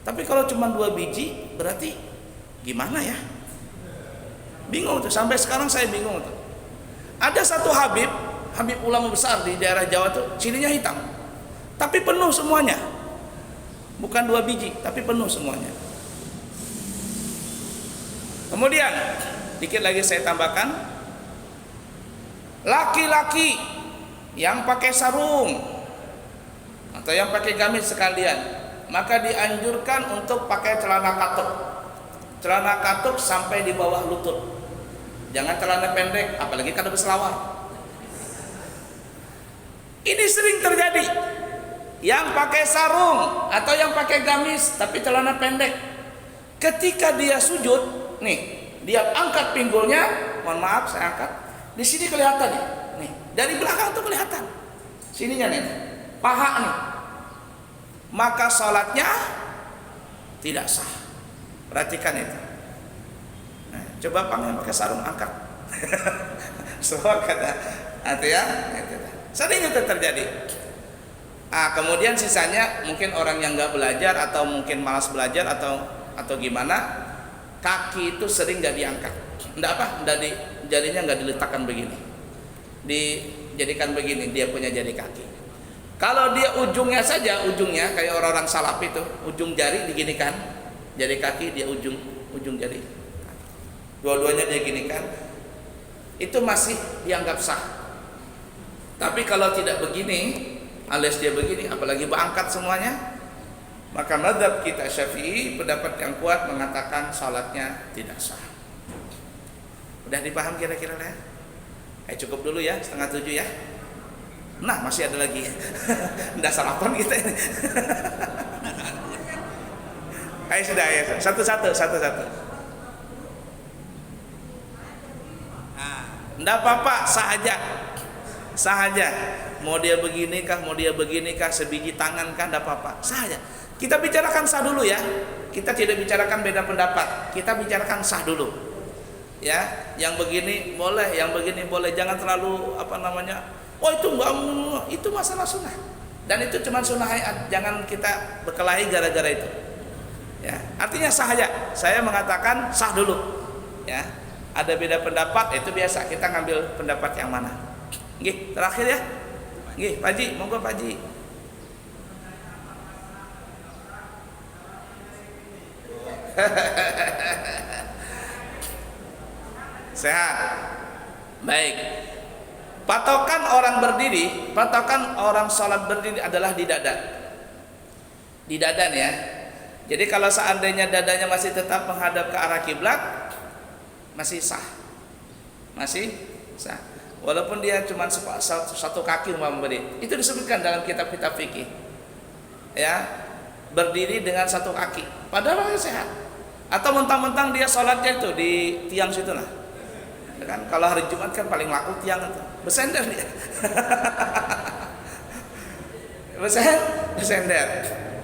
Tapi kalau cuma 2 biji berarti gimana ya? Bingung tuh, sampai sekarang saya bingung tuh. Ada satu Habib ulama besar di daerah Jawa tuh, cirinya hitam. Tapi penuh semuanya. Bukan 2 biji, tapi penuh semuanya. Kemudian, dikit lagi saya tambahkan, laki-laki yang pakai sarung atau yang pakai gamis sekalian, maka dianjurkan untuk pakai celana katuk. Celana katuk sampai di bawah lutut. Jangan celana pendek, apalagi kalau berselawar. Ini sering terjadi. Yang pakai sarung atau yang pakai gamis tapi celana pendek, ketika dia sujud, nih, dia angkat pinggulnya, mohon maaf saya angkat. Di sini kelihatan nih. Dari belakang tuh kelihatan. Sininya nih, paha nih. Maka salatnya tidak sah. Perhatikan itu. Nah, coba panggil pakai sarung angkat. Semua kata ya. Sering itu terjadi. Kemudian sisanya mungkin orang yang nggak belajar atau mungkin malas belajar atau gimana, kaki itu sering nggak diangkat. Jarinya nggak diletakkan begini. Dijadikan begini, dia punya jari kaki. Kalau dia ujungnya kayak orang-orang salaf itu, ujung jari diginikan, jari kaki dia ujung jari. dua-duanya dia gini kan, itu masih dianggap sah. Tapi kalau tidak begini, alias dia begini, apalagi berangkat semuanya, maka mazhab kita Syafi'i, pendapat yang kuat mengatakan salatnya tidak sah. Udah dipaham kira-kira ya? Cukup dulu ya, 6:30 ya. Nah, masih ada lagi. Nggak sarapan kita ini. Sudah ya, satu-satu. Nggak apa-apa, sah aja. Mau dia begini kah, sebiji tangan kah, nggak apa-apa, sah aja. Kita bicarakan sah dulu ya. Kita tidak bicarakan beda pendapat, kita bicarakan sah dulu. Ya, yang begini boleh, yang begini boleh. Jangan terlalu oh itu enggak, itu masalah sunnah. Dan itu cuma sunnah hayat, jangan kita berkelahi gara-gara itu. Ya, artinya sah aja. Saya mengatakan sah dulu. Ya, ada beda pendapat itu biasa, kita ngambil pendapat yang mana. Nggih, terakhir ya. Nggih, Pak Haji, monggo Pak Haji. Sehat. Baik. Patokan orang sholat berdiri adalah di dada. Di dada nih ya. Jadi kalau seandainya dadanya masih tetap menghadap ke arah kiblat, masih sah. Walaupun dia cuma satu kaki memberi. Itu disebutkan dalam kitab-kitab fikih. Ya, berdiri dengan satu kaki. Padahal sehat. Atau mentang-mentang dia sholatnya itu di tiang situ lah. Kan kalau hari Jumat kan paling laku tiang itu. Bersender dia. Bersender.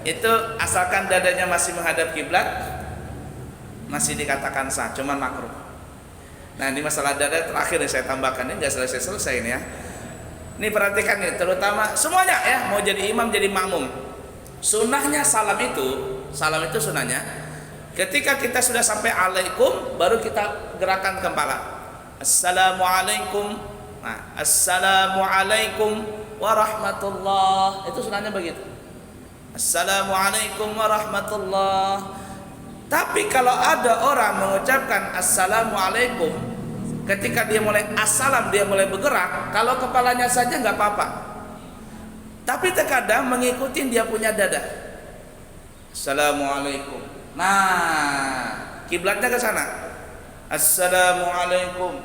Itu asalkan dadanya masih menghadap kiblat, masih dikatakan sah, cuman makruh. Nah, ini masalah dada terakhir yang saya tambahkan, ini nggak selesai ini ya. Ini perhatikan nih, terutama semuanya ya, mau jadi imam jadi makmum. Sunnahnya salam itu sunnahnya. Ketika kita sudah sampai alaikum, baru kita gerakan kepala. Assalamualaikum. Nah, assalamualaikum warahmatullah. Itu sunnahnya begitu. Assalamualaikum warahmatullah. Tapi kalau ada orang mengucapkan assalamualaikum, ketika dia mulai assalam, dia mulai bergerak, kalau kepalanya saja nggak apa-apa. Tapi terkadang mengikuti dia punya dada. Assalamualaikum. Nah, kiblatnya ke sana. Assalamualaikum.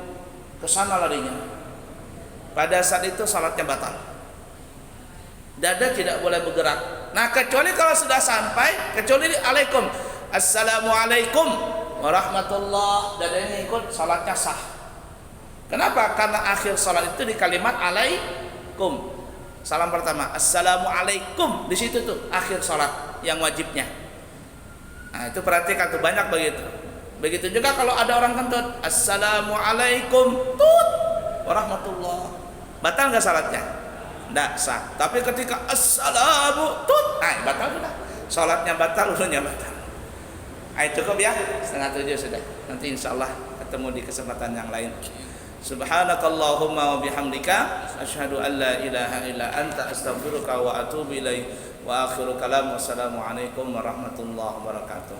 Ke sana larinya. Pada saat itu salatnya batal. Dada tidak boleh bergerak. Nah, kecuali kalau sudah sampai, kecuali alaikum. Assalamualaikum warahmatullah, dadanya ikut, salatnya sah. Kenapa? Karena akhir salat itu di kalimat alaikum. Salam pertama, assalamualaikum, di situ tuh akhir salat yang wajibnya. Nah, itu perhatikan tuh, banyak begitu. Begitu juga kalau ada orang kentut, assalamualaikum warahmatullah, batal nggak salatnya? Nggak sah. Tapi ketika assalamu batal sudah, salatnya batal, wudunya batal. Cukup ya, 6:30 sudah. Nanti insyaallah ketemu di kesempatan yang lain. Subhanakallahumma wa bihamdika asyhadu an la ilaha illa anta astaghfiruka wa atubu ilaik. Wa akhiru kalam, wassalamu alaikum warahmatullahi wabarakatuh.